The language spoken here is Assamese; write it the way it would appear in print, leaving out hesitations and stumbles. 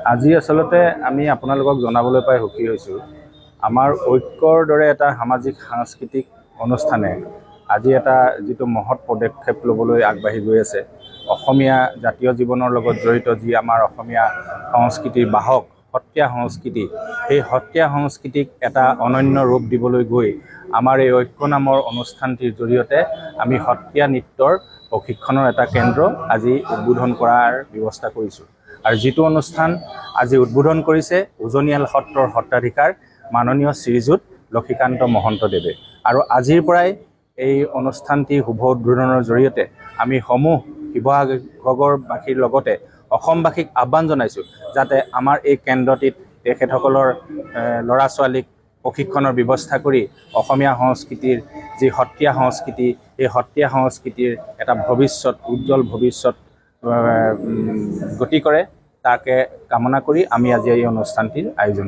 আজি আচলতে আমি আপোনালোকক জনাবলৈ পাই সুখী হৈছোঁ। আমাৰ ঐক্যৰ দৰে এটা সামাজিক সাংস্কৃতিক অনুষ্ঠানে আজি এটা যিটো মহৎ পদক্ষেপ ল'বলৈ আগবাঢ়ি গৈ আছে। অসমীয়া জাতীয় জীৱনৰ লগত জড়িত যি আমাৰ অসমীয়া সংস্কৃতিৰ বাহক সত্ৰীয়া সংস্কৃতি, সেই সত্ৰীয়া সংস্কৃতিক এটা অনন্য ৰূপ দিবলৈ গৈ আমাৰ এই ঐক্য নামৰ অনুষ্ঠানটিৰ জৰিয়তে আমি সত্ৰীয়া নৃত্যৰ প্ৰশিক্ষণৰ এটা কেন্দ্ৰ আজি উদ্বোধন কৰাৰ ব্যৱস্থা কৰিছোঁ। আৰু যিটো অনুষ্ঠান আজি উদ্বোধন কৰিছে উজনিয়াল সত্ৰৰ সত্ৰাধিকাৰ মাননীয় শ্ৰীযুত লক্ষীকান্ত মহন্তদেৱে। আৰু আজিৰ পৰাই এই অনুষ্ঠানটি শুভ উদ্বোধনৰ জৰিয়তে আমি সমূহ শিৱসাগৰবাসীৰ লগতে অসমবাসীক আহ্বান জনাইছোঁ যাতে আমাৰ এই কেন্দ্ৰটিত তেখেতসকলৰ ল'ৰা ছোৱালীক প্ৰশিক্ষণৰ ব্যৱস্থা কৰি অসমীয়া সংস্কৃতিৰ যি সত্ৰীয়া সংস্কৃতি, এই সত্ৰীয়া সংস্কৃতিৰ এটা ভৱিষ্যত উজ্জ্বল ভৱিষ্যত গতি কৰে, তাকে কামনা কৰি আমি আজি এই অনুষ্ঠানটিৰ আয়োজন